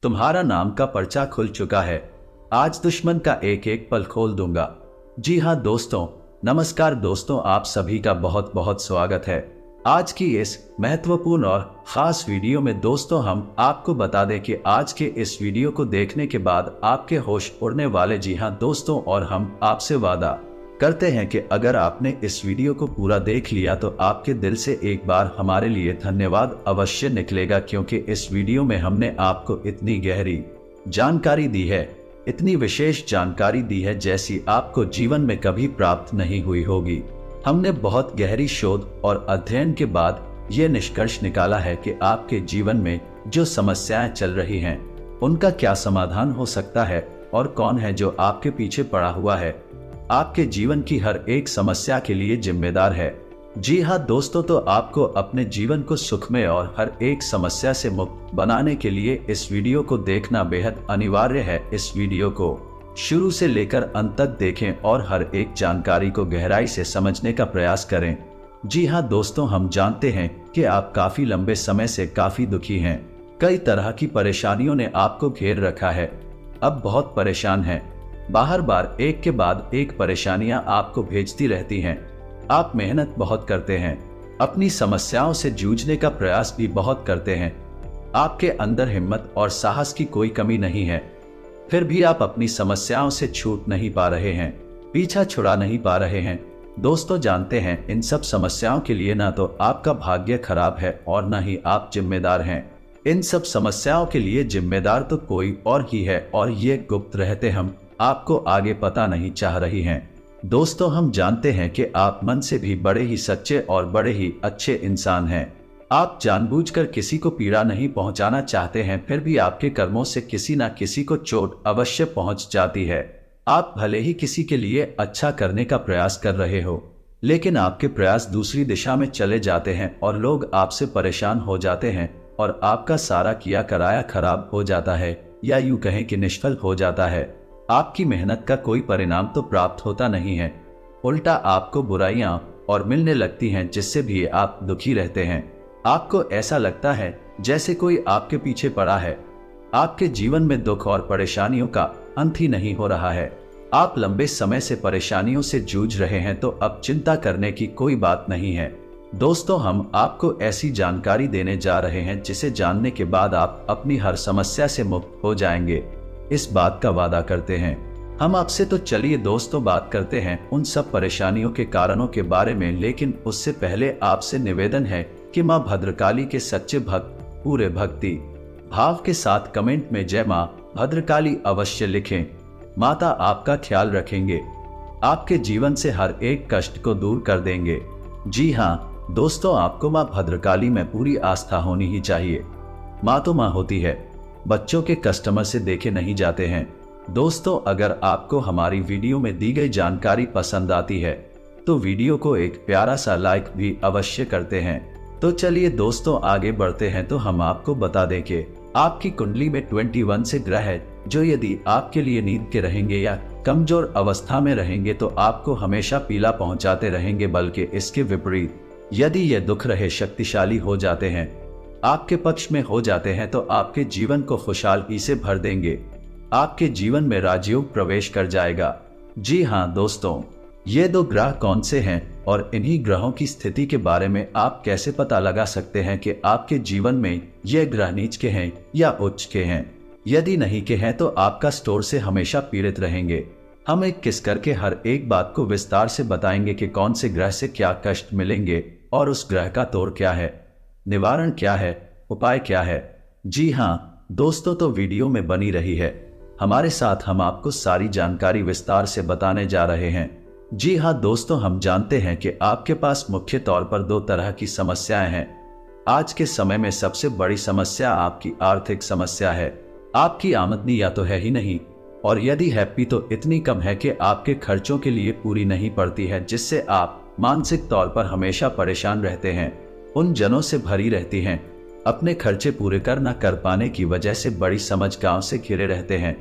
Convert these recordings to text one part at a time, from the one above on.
तुम्हारा नाम का पर्चा खुल चुका है। आज दुश्मन का एक एक पल खोल दूंगा। जी हाँ दोस्तों, नमस्कार दोस्तों, आप सभी का बहुत बहुत स्वागत है। आज की इस महत्वपूर्ण और खास वीडियो में दोस्तों हम आपको बता दें कि आज के इस वीडियो को देखने के बाद आपके होश उड़ने वाले। जी हाँ दोस्तों, और हम आपसे वादा करते हैं कि अगर आपने इस वीडियो को पूरा देख लिया तो आपके दिल से एक बार हमारे लिए धन्यवाद अवश्य निकलेगा, क्योंकि इस वीडियो में हमने आपको इतनी गहरी जानकारी दी है, इतनी विशेष जानकारी दी है जैसी आपको जीवन में कभी प्राप्त नहीं हुई होगी। हमने बहुत गहरी शोध और अध्ययन के बाद ये निष्कर्ष निकाला है कि आपके जीवन में जो समस्याएं चल रही हैं उनका क्या समाधान हो सकता है और कौन है जो आपके पीछे पड़ा हुआ है, आपके जीवन की हर एक समस्या के लिए जिम्मेदार है। जी हाँ दोस्तों, तो आपको अपने जीवन को सुखमय और हर एक समस्या से मुक्त बनाने के लिए इस वीडियो को देखना बेहद अनिवार्य है। इस वीडियो को शुरू से लेकर अंत तक देखें और हर एक जानकारी को गहराई से समझने का प्रयास करें। जी हाँ दोस्तों, हम जानते हैं कि आप काफी लंबे समय से काफी दुखी हैं। कई तरह की परेशानियों ने आपको घेर रखा है। अब बहुत परेशान हैं। बार बार एक के बाद एक परेशानियां आपको भेजती रहती हैं। आप मेहनत बहुत करते हैं, अपनी समस्याओं से जूझने का प्रयास भी बहुत करते हैं। आपके अंदर हिम्मत और साहस की कोई कमी नहीं है, फिर भी आप अपनी समस्याओं से छूट नहीं पा रहे हैं, पीछा छुड़ा नहीं पा रहे हैं। दोस्तों जानते हैं, इन सब समस्याओं के लिए ना तो आपका भाग्य खराब है और ना ही आप जिम्मेदार हैं। इन सब समस्याओं के लिए जिम्मेदार तो कोई और ही है और ये गुप्त रहते हम आपको आगे पता नहीं चाह रही हैं। दोस्तों हम जानते हैं कि आप मन से भी बड़े ही सच्चे और बड़े ही अच्छे इंसान हैं। आप जानबूझकर किसी को पीड़ा नहीं पहुंचाना चाहते हैं, फिर भी आपके कर्मों से किसी न किसी को चोट अवश्य पहुंच जाती है। आप भले ही किसी के लिए अच्छा करने का प्रयास कर रहे हो, लेकिन आपके प्रयास दूसरी दिशा में चले जाते हैं और लोग आपसे परेशान हो जाते हैं और आपका सारा किया कराया खराब हो जाता है, या यूं कहें कि निष्फल हो जाता है। आपकी मेहनत का कोई परिणाम तो प्राप्त होता नहीं है, उल्टा आपको बुराइयां और मिलने लगती हैं, जिससे भी आप दुखी रहते हैं। आपको ऐसा लगता है जैसे कोई आपके पीछे पड़ा है। आपके जीवन में दुख और परेशानियों का अंत ही नहीं हो रहा है। आप लंबे समय से परेशानियों से जूझ रहे हैं, तो अब चिंता करने की कोई बात नहीं है। दोस्तों हम आपको ऐसी जानकारी देने जा रहे हैं जिसे जानने के बाद आप अपनी हर समस्या से मुक्त हो जाएंगे, इस बात का वादा करते हैं हम आपसे। तो चलिए दोस्तों बात करते हैं उन सब परेशानियों के कारणों के बारे में, लेकिन उससे पहले आपसे निवेदन है कि मां भद्रकाली के सच्चे भक्त पूरे भक्ति भाव के साथ कमेंट में जय मां भद्रकाली अवश्य लिखें। माता आपका ख्याल रखेंगे, आपके जीवन से हर एक कष्ट को दूर कर देंगे। जी हाँ दोस्तों, आपको मां भद्रकाली में पूरी आस्था होनी ही चाहिए। मां तो मां होती है, बच्चों के कस्टमर से देखे नहीं जाते हैं। दोस्तों अगर आपको हमारी वीडियो में दी गई जानकारी पसंद आती है तो वीडियो को एक प्यारा सा लाइक भी अवश्य करते हैं। तो चलिए दोस्तों आगे बढ़ते हैं। तो हम आपको बता दें कि आपकी कुंडली में 21 से ग्रह है, जो यदि आपके लिए नींद के रहेंगे या कमजोर अवस्था में रहेंगे तो आपको हमेशा पीला पहुंचाते रहेंगे, बल्कि इसके विपरीत यदि ये दुख रहे शक्तिशाली हो जाते हैं, आपके पक्ष में हो जाते हैं, तो आपके जीवन को खुशहाली से भर देंगे। आपके जीवन में राजयोग प्रवेश कर जाएगा। जी हाँ दोस्तों, ये दो ग्रह कौन से हैं और इन्हीं ग्रहों की स्थिति के बारे में आप कैसे पता लगा सकते हैं कि आपके जीवन में ये ग्रह नीच के हैं या उच्च के हैं? यदि नहीं के हैं तो आपका स्टोर से हमेशा पीड़ित रहेंगे। हम एक किस करके हर एक बात को विस्तार से बताएंगे कि कौन से ग्रह से क्या कष्ट मिलेंगे और उस ग्रह का तोड़ क्या है, निवारण क्या है, उपाय क्या है। जी हाँ दोस्तों, तो वीडियो में बनी रही है हमारे साथ, हम आपको सारी जानकारी विस्तार से बताने जा रहे हैं। जी हाँ दोस्तों, हम जानते हैं कि आपके पास मुख्य तौर पर दो तरह की समस्याएं हैं। आज के समय में सबसे बड़ी समस्या आपकी आर्थिक समस्या है। आपकी आमदनी या तो है ही नहीं, और यदि है भी तो इतनी कम है कि आपके खर्चों के लिए पूरी नहीं पड़ती है, जिससे आप मानसिक तौर पर हमेशा परेशान रहते हैं, उन जनों से भरी रहती हैं, अपने खर्चे पूरे कर न कर पाने की वजह से बड़ी समझ गांव से घिरे रहते हैं।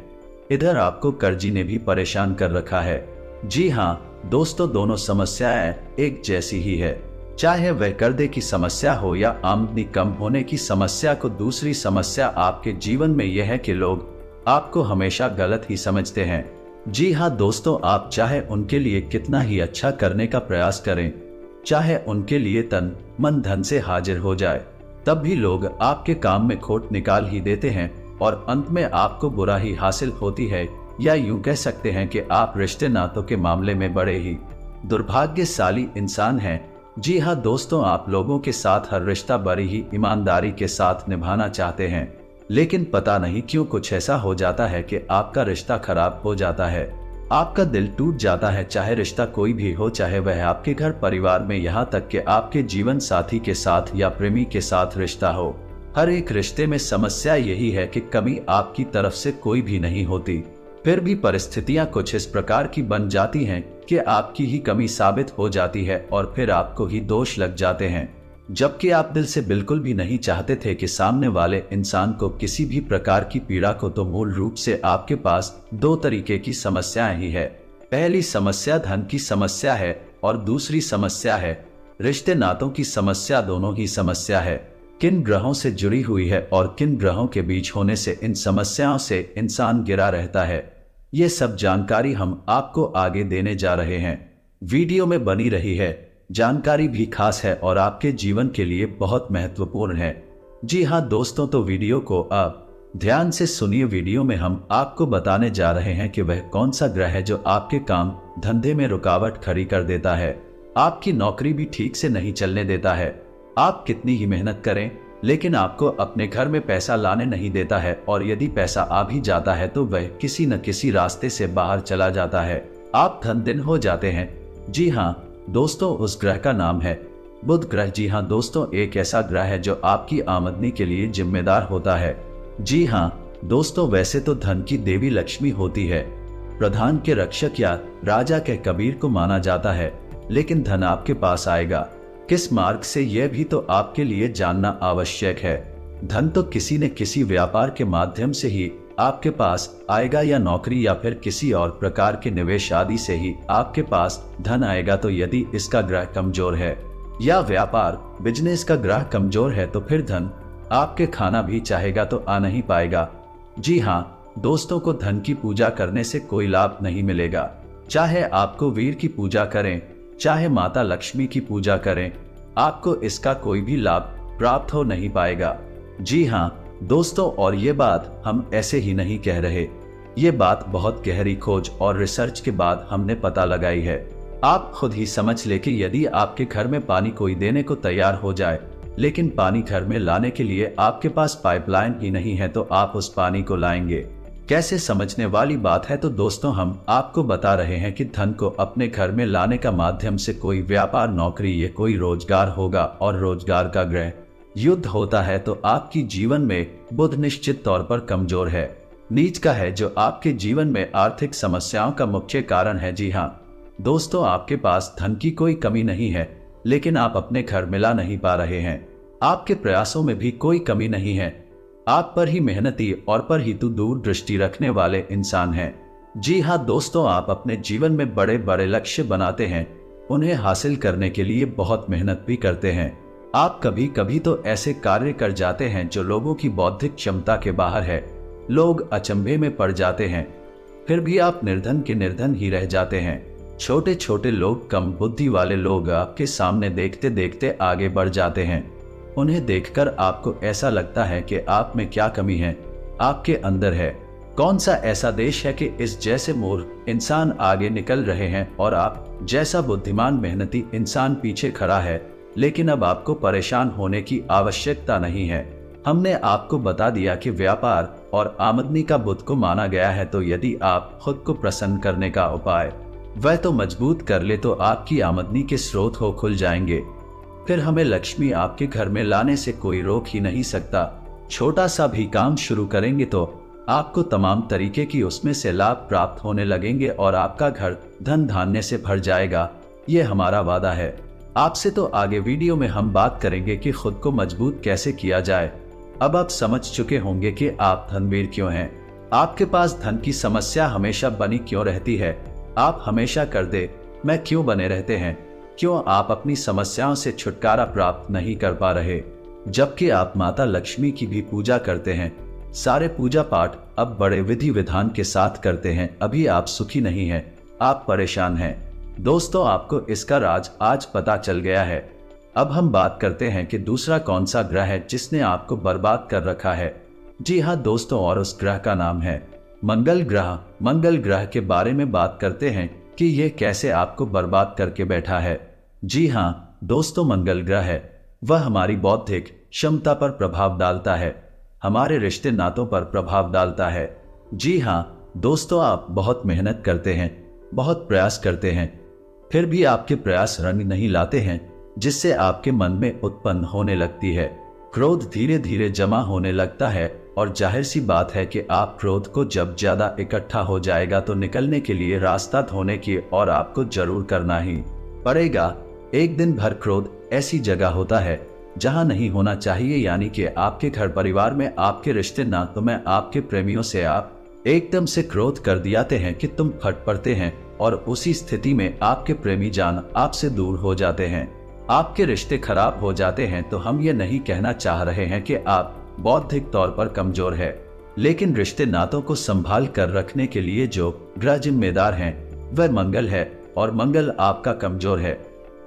इधर आपको कर्जी ने भी परेशान कर रखा है। जी हाँ दोस्तों, दोनों समस्याएं एक जैसी ही है। चाहे वह कर्जे की समस्या हो या आमदनी कम होने की समस्या को। दूसरी समस्या आपके जीवन में यह है कि लोग आपको हमेशा गलत ही समझते हैं। जी हाँ दोस्तों, आप चाहे उनके लिए कितना ही अच्छा करने का प्रयास करें, चाहे उनके लिए तन मन धन से हाजिर हो जाए, तब भी लोग आपके काम में खोट निकाल ही देते हैं और अंत में आपको बुरा ही हासिल होती है। या यूं कह सकते हैं कि आप रिश्ते नातों के मामले में बड़े ही दुर्भाग्यशाली इंसान हैं। जी हाँ दोस्तों, आप लोगों के साथ हर रिश्ता बड़ी ही ईमानदारी के साथ निभाना चाहते हैं, लेकिन पता नहीं क्यों कुछ ऐसा हो जाता है कि आपका रिश्ता खराब हो जाता है, आपका दिल टूट जाता है। चाहे रिश्ता कोई भी हो, चाहे वह आपके घर परिवार में, यहाँ तक कि आपके जीवन साथी के साथ या प्रेमी के साथ रिश्ता हो, हर एक रिश्ते में समस्या यही है कि कमी आपकी तरफ से कोई भी नहीं होती, फिर भी परिस्थितियां कुछ इस प्रकार की बन जाती हैं कि आपकी ही कमी साबित हो जाती है और फिर आपको ही दोष लग जाते हैं, जबकि आप दिल से बिल्कुल भी नहीं चाहते थे कि सामने वाले इंसान को किसी भी प्रकार की पीड़ा को। तो मूल रूप से आपके पास दो तरीके की समस्याएं ही है। पहली समस्या धन की समस्या है और दूसरी समस्या है रिश्ते नातों की समस्या। दोनों ही समस्या है किन ग्रहों से जुड़ी हुई है और किन ग्रहों के बीच होने से इन समस्याओं से इंसान घिरा रहता है। ये सब जानकारी हम आपको आगे देने जा रहे हैं। वीडियो में बनी रही है जानकारी भी खास है और आपके जीवन के लिए बहुत महत्वपूर्ण है। जी हाँ दोस्तों, तो वीडियो को आप ध्यान से सुनिए। वीडियो में हम आपको बताने जा रहे हैं कि वह कौन सा ग्रह है जो आपके काम धंधे में रुकावट खड़ी कर देता है, आपकी नौकरी भी ठीक से नहीं चलने देता है। आप कितनी ही मेहनत करें लेकिन आपको अपने घर में पैसा लाने नहीं देता है, और यदि पैसा आ भी जाता है तो वह किसी न किसी रास्ते से बाहर चला जाता है। आप धन दिन हो जाते हैं। जी हाँ दोस्तों, उस ग्रह का नाम है बुध ग्रह। जी हाँ दोस्तों, एक ऐसा ग्रह है जो आपकी आमदनी के लिए जिम्मेदार होता है। जी हाँ दोस्तों, वैसे तो धन की देवी लक्ष्मी होती है, प्रधान के रक्षक या राजा के कबीर को माना जाता है, लेकिन धन आपके पास आएगा किस मार्ग से, यह भी तो आपके लिए जानना आवश्यक है। धन तो किसी न किसी व्यापार के माध्यम से ही आपके पास आएगा, या नौकरी या फिर किसी और प्रकार के निवेश आदि से ही आपके पास धन आएगा। तो यदि इसका ग्रह कमजोर है या व्यापार बिजनेस का ग्रह कमजोर है तो फिर धन आपके खाना भी चाहेगा तो आ नहीं पाएगा। जी हाँ दोस्तों, को धन की पूजा करने से कोई लाभ नहीं मिलेगा। चाहे आपको वीर की पूजा करें, चाहे माता लक्ष्मी की पूजा करें, आपको इसका कोई भी लाभ प्राप्त हो नहीं पाएगा। जी हाँ दोस्तों, और ये बात हम ऐसे ही नहीं कह रहे, ये बात बहुत गहरी खोज और रिसर्च के बाद हमने पता लगाई है। आप खुद ही समझ ले कि यदि आपके घर में पानी कोई देने को तैयार हो जाए, लेकिन पानी घर में लाने के लिए आपके पास पाइपलाइन ही नहीं है, तो आप उस पानी को लाएंगे कैसे? समझने वाली बात है। तो दोस्तों, हम आपको बता रहे हैं कि धन को अपने घर में लाने का माध्यम से कोई व्यापार, नौकरी या कोई रोजगार होगा, और रोजगार का ग्रह युद्ध होता है तो आपकी जीवन में बुध निश्चित तौर पर कमजोर है, नीच का है, जो आपके जीवन में आर्थिक समस्याओं का मुख्य कारण है। जी हाँ दोस्तों, आपके पास धन की कोई कमी नहीं है, लेकिन आप अपने घर में ला नहीं पा रहे हैं। आपके प्रयासों में भी कोई कमी नहीं है, आप पर ही मेहनती और पर ही तो दूर दृष्टि रखने वाले इंसान हैं। जी हाँ दोस्तों, आप अपने जीवन में बड़े बड़े लक्ष्य बनाते हैं, उन्हें हासिल करने के लिए बहुत मेहनत भी करते हैं। आप कभी कभी तो ऐसे कार्य कर जाते हैं जो लोगों की बौद्धिक क्षमता के बाहर है, लोग अचंभे में पड़ जाते हैं, फिर भी आप निर्धन के निर्धन ही रह जाते हैं। छोटे छोटे लोग, कम बुद्धि वाले लोग आपके सामने देखते देखते आगे बढ़ जाते हैं। उन्हें देखकर आपको ऐसा लगता है कि आप में क्या कमी है, आपके अंदर है। कौन सा ऐसा देश है कि इस जैसे मूर्ख इंसान आगे निकल रहे हैं और आप जैसा बुद्धिमान मेहनती इंसान पीछे खड़ा है। लेकिन अब आपको परेशान होने की आवश्यकता नहीं है। हमने आपको बता दिया कि व्यापार और आमदनी का बुध को माना गया है, तो यदि आप खुद को प्रसन्न करने का उपाय वह तो मजबूत कर ले तो आपकी आमदनी के स्रोत हो खुल जाएंगे। फिर हमें लक्ष्मी आपके घर में लाने से कोई रोक ही नहीं सकता। छोटा सा भी काम शुरू करेंगे तो आपको तमाम तरीके की उसमें से लाभ प्राप्त होने लगेंगे और आपका घर धन धान्य से भर जाएगा। ये हमारा वादा है आपसे। तो आगे वीडियो में हम बात करेंगे कि खुद को मजबूत कैसे किया जाए। अब आप समझ चुके होंगे कि आप धनवीर क्यों हैं। आपके पास धन की समस्या हमेशा बनी क्यों रहती है। आप हमेशा कर दे मैं क्यों बने रहते हैं। क्यों आप अपनी समस्याओं से छुटकारा प्राप्त नहीं कर पा रहे, जबकि आप माता लक्ष्मी की भी पूजा करते हैं, सारे पूजा पाठ अब बड़े विधि विधान के साथ करते हैं, अभी आप सुखी नहीं हैं, आप परेशान हैं। दोस्तों, आपको इसका राज आज पता चल गया है। अब हम बात करते हैं कि दूसरा कौन सा ग्रह है जिसने आपको बर्बाद कर रखा है। जी हाँ दोस्तों, और उस ग्रह का नाम है मंगल ग्रह। मंगल ग्रह के बारे में बात करते हैं कि यह कैसे आपको बर्बाद करके बैठा है। जी हाँ दोस्तों, मंगल ग्रह है वह हमारी बौद्धिक क्षमता पर प्रभाव डालता है, हमारे रिश्ते नातों पर प्रभाव डालता है। जी हाँ दोस्तों, आप बहुत मेहनत करते हैं, बहुत प्रयास करते हैं, फिर भी आपके प्रयास रंग नहीं लाते हैं, जिससे आपके मन में उत्पन्न होने लगती है क्रोध, धीरे धीरे जमा होने लगता है। और जाहिर सी बात है कि आप क्रोध को जब ज्यादा इकट्ठा हो जाएगा तो निकलने के लिए रास्ता ढूंढने की और आपको जरूर करना ही पड़ेगा। एक दिन भर क्रोध ऐसी जगह होता है जहां नहीं होना चाहिए, यानी कि आपके घर परिवार में, आपके रिश्ते नातों में, आपके प्रेमियों से आप एकदम से क्रोध कर दियाते हैं कि तुम फट पड़ते हैं और उसी स्थिति में आपके प्रेमी जान आपसे दूर हो जाते हैं, आपके रिश्ते खराब हो जाते हैं। तो हम ये नहीं कहना चाह रहे हैं कि आप बौद्धिक तौर पर कमजोर है, लेकिन रिश्ते नातों को संभाल कर रखने के लिए जो ग्रह जिम्मेदार हैं वह मंगल है, और मंगल आपका कमजोर है।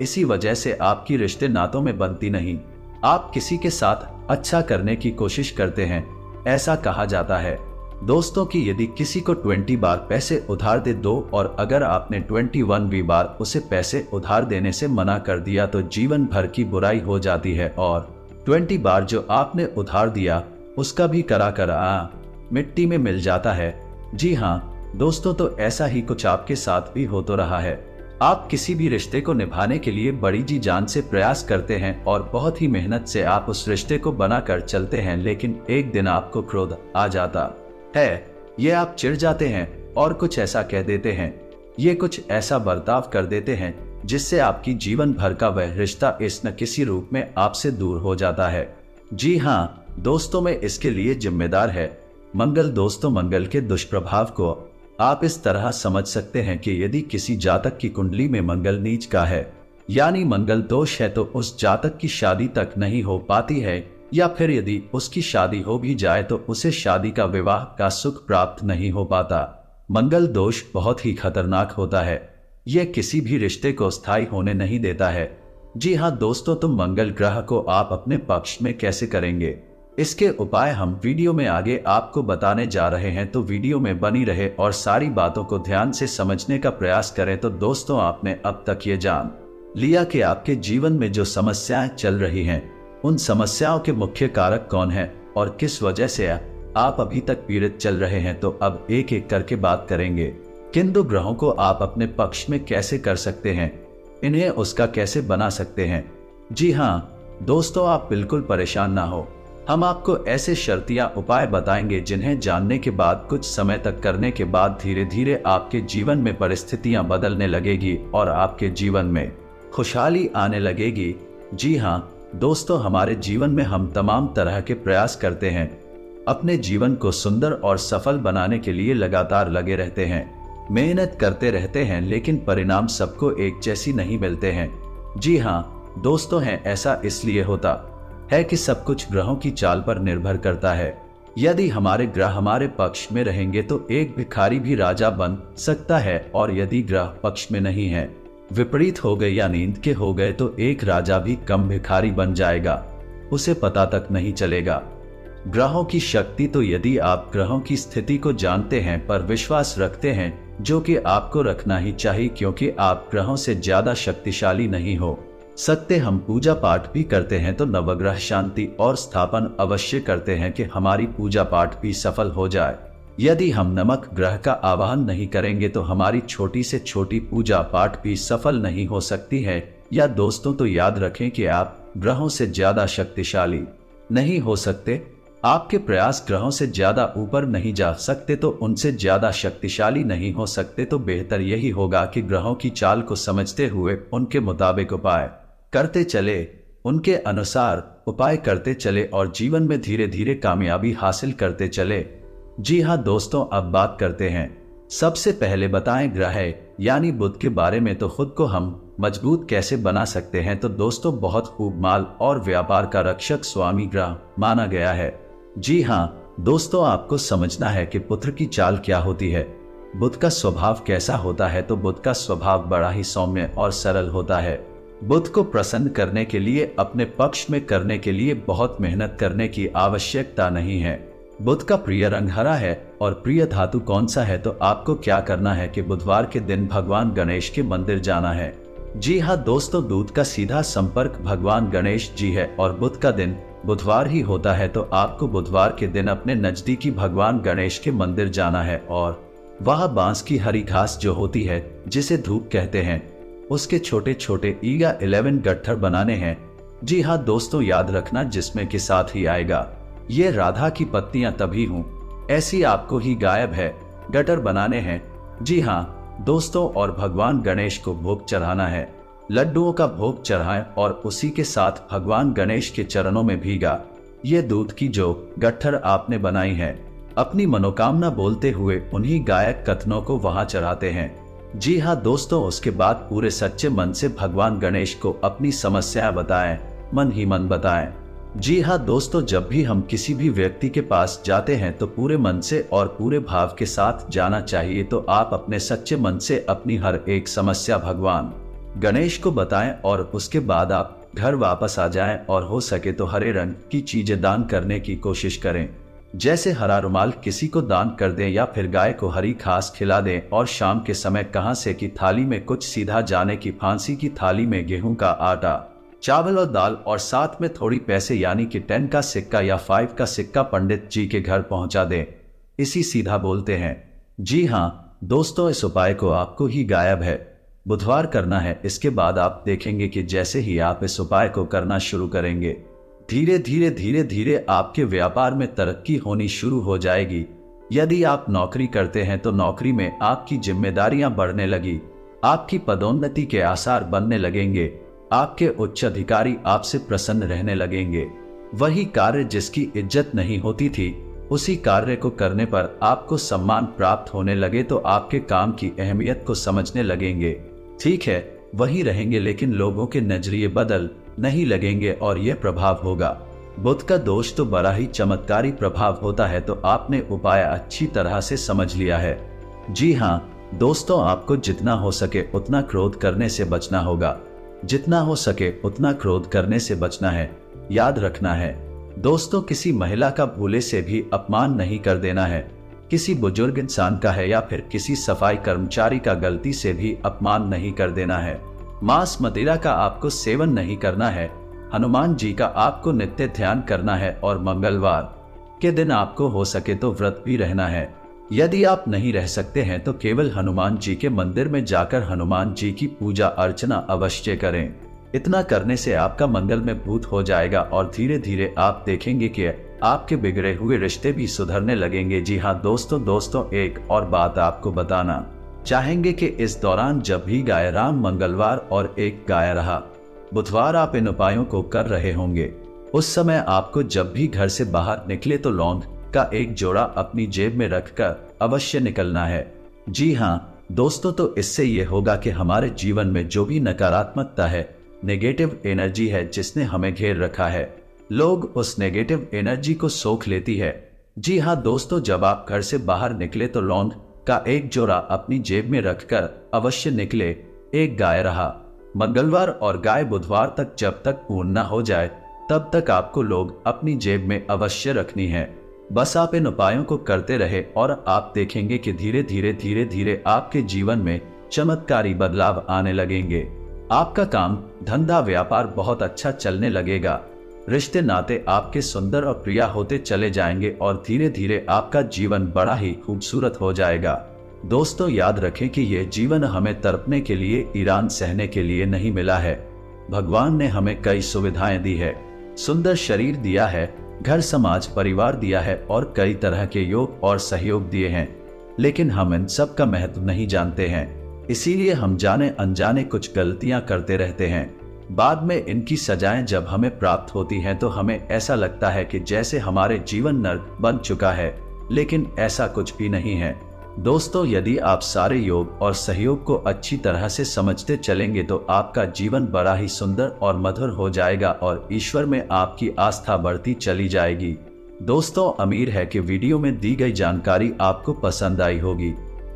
इसी वजह से आपकी रिश्ते नातों में बनती नहीं। आप किसी के साथ अच्छा करने की कोशिश करते हैं। ऐसा कहा जाता है दोस्तों कि यदि किसी को 20 बार पैसे उधार दे दो और अगर आपने 21वीं बार उसे पैसे उधार देने से मना कर दिया तो जीवन भर की बुराई हो जाती है, और 20 बार जो आपने उधार दिया उसका भी करा करा मिट्टी में मिल जाता है। जी हाँ दोस्तों, तो ऐसा ही कुछ आपके साथ भी हो तो रहा है। आप किसी भी रिश्ते को निभाने के लिए बड़ी जी जान से प्रयास करते हैं और बहुत ही मेहनत से आप उस रिश्ते को बनाकर चलते हैं, लेकिन एक दिन आपको क्रोध आ जाता है, ये आप चिढ़ जाते हैं और कुछ ऐसा कह देते हैं, ये कुछ ऐसा बर्ताव कर देते हैं जिससे आपकी जीवन भर का वह रिश्ता इस न किसी रूप में आपसे दूर हो जाता है। जी हाँ दोस्तों, में इसके लिए जिम्मेदार है मंगल। दोस्तों, मंगल के दुष्प्रभाव को आप इस तरह समझ सकते हैं कि यदि किसी जातक की कुंडली में मंगल नीच का है, यानी मंगल दोष है, तो उस जातक की शादी तक नहीं हो पाती है, या फिर यदि उसकी शादी हो भी जाए तो उसे शादी का विवाह का सुख प्राप्त नहीं हो पाता। मंगल दोष बहुत ही खतरनाक होता है, यह किसी भी रिश्ते को स्थायी होने नहीं देता है। जी हाँ दोस्तों, तो मंगल ग्रह को आप अपने पक्ष में कैसे करेंगे, इसके उपाय हम वीडियो में आगे आपको बताने जा रहे हैं, तो वीडियो में बनी रहे और सारी बातों को ध्यान से समझने का प्रयास करें। तो दोस्तों, आपने अब तक ये जान लिया कि आपके जीवन में जो समस्याएं चल रही हैं उन समस्याओं के मुख्य कारक कौन है और किस वजह से आप अभी तक पीड़ित चल रहे हैं। तो अब एक एक करके बात करेंगे। किन दो ग्रहों को आप अपने पक्ष में कैसे कर सकते हैं, इन्हें उसका कैसे बना सकते हैं। जी हाँ दोस्तों, आप बिल्कुल परेशान ना हो, हम आपको ऐसे शर्तिया उपाय बताएंगे जिन्हें जानने के बाद, कुछ समय तक करने के बाद धीरे धीरे आपके जीवन में परिस्थितियां बदलने लगेगी और आपके जीवन में खुशहाली आने लगेगी। जी हाँ दोस्तों, हमारे जीवन में हम तमाम तरह के प्रयास करते हैं, अपने जीवन को सुंदर और सफल बनाने के लिए लगातार लगे रहते हैं, मेहनत करते रहते हैं, लेकिन परिणाम सबको एक जैसी नहीं मिलते हैं। जी हाँ दोस्तों, है ऐसा इसलिए होता है कि सब कुछ ग्रहों की चाल पर निर्भर करता है। यदि हमारे ग्रह हमारे पक्ष में रहेंगे तो एक भिखारी भी राजा बन सकता है, और यदि ग्रह पक्ष में नहीं है, विपरीत हो गए या नींद के हो गए, तो एक राजा भी कम भिखारी बन जाएगा, उसे पता तक नहीं चलेगा। ग्रहों की शक्ति, तो यदि आप ग्रहों की स्थिति को जानते हैं पर विश्वास रखते हैं, जो कि आपको रखना ही चाहिए, क्योंकि आप ग्रहों से ज्यादा शक्तिशाली नहीं हो सकते। हम पूजा पाठ भी करते हैं तो नवग्रह शांति और स्थापन अवश्य करते हैं कि हमारी पूजा पाठ भी सफल हो जाए। यदि हम नमक ग्रह का आवाहन नहीं करेंगे तो हमारी छोटी से छोटी पूजा पाठ भी सफल नहीं हो सकती है। या दोस्तों, तो याद रखें कि आप ग्रहों से ज्यादा शक्तिशाली नहीं हो सकते। आपके प्रयास ग्रहों से ज्यादा ऊपर नहीं जा सकते तो उनसे ज्यादा शक्तिशाली नहीं हो सकते। तो बेहतर यही होगा कि ग्रहों की चाल को समझते हुए उनके मुताबिक उपाय करते चले, उनके अनुसार उपाय करते चले और जीवन में धीरे धीरे कामयाबी हासिल करते चले। जी हाँ दोस्तों, अब बात करते हैं। सबसे पहले बताएं ग्रह यानी बुध के बारे में। तो खुद को हम मजबूत कैसे बना सकते हैं, तो दोस्तों बहुत खूब माल और व्यापार का रक्षक स्वामी ग्रह माना गया है। जी हाँ दोस्तों, आपको समझना है कि पुत्र की चाल क्या होती है। बुध का स्वभाव कैसा होता है, तो बुध का स्वभाव बड़ा ही सौम्य और सरल होता है। बुध को प्रसन्न करने के लिए, अपने पक्ष में करने के लिए बहुत मेहनत करने की आवश्यकता नहीं है। बुध का प्रिय रंग हरा है और प्रिय धातु कौन सा है, तो आपको क्या करना है कि बुधवार के दिन भगवान गणेश के मंदिर जाना है। जी हाँ दोस्तों, दूध का सीधा संपर्क भगवान गणेश जी है और बुध का दिन बुधवार ही होता है, तो आपको बुधवार के दिन अपने नजदीकी भगवान गणेश के मंदिर जाना है और वहाँ बांस की हरी घास जो होती है, जिसे धूप कहते हैं, उसके छोटे छोटे या 11 गट्ठर बनाने हैं। जी हाँ दोस्तों, याद रखना जिसमें के साथ ही आएगा ये राधा की पत्तियां तभी हूँ, ऐसी आपको ही गायब है, गटर बनाने हैं। जी हाँ दोस्तों, और भगवान गणेश को भोग चढ़ाना है। लड्डुओं का भोग चढ़ाएं और उसी के साथ भगवान गणेश के चरणों में भीगा ये दूध की जो गट्ठर आपने बनाई है, अपनी मनोकामना बोलते हुए उन्हीं गायक कथनों को वहां चढ़ाते हैं। जी हाँ दोस्तों, उसके बाद पूरे सच्चे मन से भगवान गणेश को अपनी समस्या बताएं, मन ही मन बताएं। जी हाँ दोस्तों, जब भी हम किसी भी व्यक्ति के पास जाते हैं तो पूरे मन से और पूरे भाव के साथ जाना चाहिए। तो आप अपने सच्चे मन से अपनी हर एक समस्या भगवान गणेश को बताएं और उसके बाद आप घर वापस आ जाएं और हो सके तो हरे रंग की चीजें दान करने की कोशिश करें, जैसे हरा रुमाल किसी को दान कर दें या फिर गाय को हरी घास खिला दें। और शाम के समय कहां से की थाली में कुछ सीधा जाने की फांसी की थाली में गेहूं का आटा, चावल और दाल और साथ में थोड़ी पैसे यानी कि 10 का सिक्का या 5 का सिक्का पंडित जी के घर पहुंचा दें। इसी सीधा बोलते हैं। जी हाँ दोस्तों, इस उपाय को आपको ही गायब है बुधवार करना है। इसके बाद आप देखेंगे कि जैसे ही आप इस उपाय को करना शुरू करेंगे, धीरे धीरे आपके व्यापार में तरक्की होनी शुरू हो जाएगी। यदि आप नौकरी करते हैं तो नौकरी में आपकी जिम्मेदारियां बढ़ने लगी, आपकी पदोन्नति के आसार बनने लगेंगे, आपके उच्च अधिकारी आपसे प्रसन्न रहने लगेंगे। वही कार्य जिसकी इज्जत नहीं होती थी, उसी कार्य को करने पर आपको सम्मान प्राप्त होने लगे तो आपके काम की अहमियत को समझने लगेंगे। ठीक है, वही रहेंगे लेकिन लोगों के नजरिए बदल नहीं लगेंगे और यह प्रभाव होगा। बुध का दोष तो बड़ा ही चमत्कारी प्रभाव होता है, तो आपने उपाय अच्छी तरह से समझ लिया है। जी हाँ दोस्तों, आपको जितना हो सके उतना क्रोध करने से बचना होगा, जितना हो सके उतना क्रोध करने से बचना है। याद रखना है दोस्तों, किसी महिला का भूले से भी अपमान नहीं कर देना है। किसी बुजुर्ग इंसान का है या फिर किसी सफाई कर्मचारी का गलती से भी अपमान नहीं कर देना है। मांस मदिरा का आपको सेवन नहीं करना है। हनुमान जी का आपको नित्य ध्यान करना है और मंगलवार के दिन आपको हो सके तो व्रत भी रहना है। यदि आप नहीं रह सकते हैं तो केवल हनुमान जी के मंदिर में जाकर हनुमान जी की पूजा अर्चना अवश्य करें। इतना करने से आपका मंगल में भूत हो जाएगा और धीरे धीरे आप देखेंगे कि आपके बिगड़े हुए रिश्ते भी सुधरने लगेंगे। जी हाँ दोस्तों, एक और बात आपको बताना चाहेंगे कि इस दौरान जब भी गाय राम मंगलवार और एक गाय रहा बुधवार आप इन उपायों को कर रहे होंगे, उस समय आपको जब भी घर से बाहर निकले तो लौंग का एक जोड़ा अपनी जेब में रखकर अवश्य निकलना है। जी हाँ दोस्तों, तो इससे ये होगा कि हमारे जीवन में जो भी नकारात्मकता है, नेगेटिव एनर्जी है जिसने हमें घेर रखा है, लोग उस नेगेटिव एनर्जी को सोख लेती है। जी हाँ दोस्तों, जब आप घर से बाहर निकले तो लौंग का एक जोड़ा अपनी जेब में रखकर अवश्य निकले। एक गाय रहा मंगलवार और गाय बुधवार तक जब तक पूर्ण न हो जाए तब तक आपको लोग अपनी जेब में अवश्य रखनी है। बस आप इन उपायों को करते रहे और आप देखेंगे कि धीरे धीरे आपके जीवन में चमत्कारी बदलाव आने लगेंगे। आपका काम धंधा व्यापार बहुत अच्छा चलने लगेगा। रिश्ते नाते आपके सुंदर और प्रिय होते चले जाएंगे और धीरे धीरे आपका जीवन बड़ा ही खूबसूरत हो जाएगा। दोस्तों याद रखें कि यह जीवन हमें तड़पने के लिए, ईरान सहने के लिए नहीं मिला है। भगवान ने हमें कई सुविधाएं दी है, सुंदर शरीर दिया है, घर समाज परिवार दिया है और कई तरह के योग और सहयोग दिए हैं, लेकिन हम इन सब का महत्व नहीं जानते हैं। इसीलिए हम जाने अनजाने कुछ गलतियां करते रहते हैं। बाद में इनकी सजाएं जब हमें प्राप्त होती हैं तो हमें ऐसा लगता है कि जैसे हमारे जीवन नर्क बन चुका है, लेकिन ऐसा कुछ भी नहीं है। दोस्तों, यदि आप सारे योग और सहयोग को अच्छी तरह से समझते चलेंगे तो आपका जीवन बड़ा ही सुंदर और मधुर हो जाएगा और ईश्वर में आपकी आस्था बढ़ती चली जाएगी। दोस्तों, उम्मीद है कि वीडियो में दी गई जानकारी आपको पसंद आई होगी।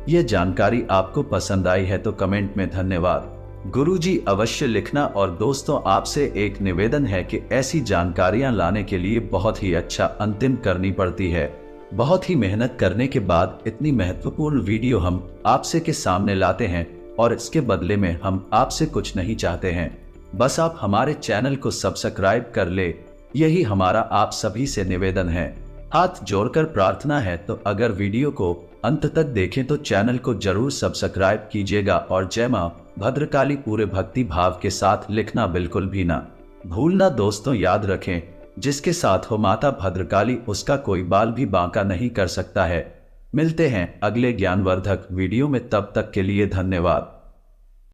ये जानकारी आपको पसंद आई है तो कमेंट में धन्यवाद गुरुजी अवश्य लिखना। और दोस्तों, आपसे एक निवेदन है कि ऐसी जानकारियां लाने के लिए बहुत ही अच्छा अंतिम करनी पड़ती है। बहुत ही मेहनत करने के बाद इतनी महत्वपूर्ण वीडियो हम आपसे के सामने लाते हैं और इसके बदले में हम आपसे कुछ नहीं चाहते हैं, बस आप हमारे चैनल को सब्सक्राइब कर ले। यही हमारा आप सभी से निवेदन है। हाथ जोड़कर प्रार्थना है तो अगर वीडियो को अंत तक देखें तो चैनल को जरूर सब्सक्राइब कीजिएगा और जय मां भद्रकाली पूरे भक्ति भाव के साथ लिखना बिल्कुल भी ना भूलना। दोस्तों, याद रखें, जिसके साथ हो माता भद्रकाली उसका कोई बाल भी बांका नहीं कर सकता है। मिलते हैं अगले ज्ञानवर्धक वीडियो में, तब तक के लिए धन्यवाद।